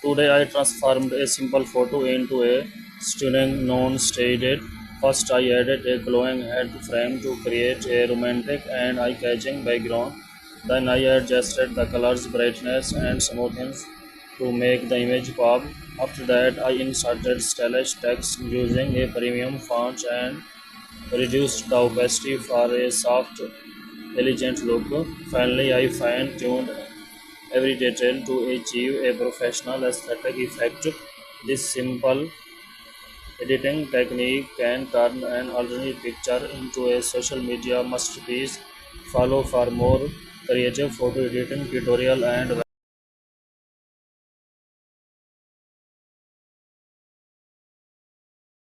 Today I transformed a simple photo into a stunning non-shaded. First I added a glowing head frame to create a romantic and eye-catching background. Then I adjusted the colors, brightness and smoothness to make the image pop. After that I inserted stylish text using a premium font and reduced the opacity for a soft, elegant look. Finally I fine-tuned every detail to achieve a professional aesthetic effect. This simple editing technique can turn an ordinary picture into a social media masterpiece. Follow for more creative photo editing tutorial and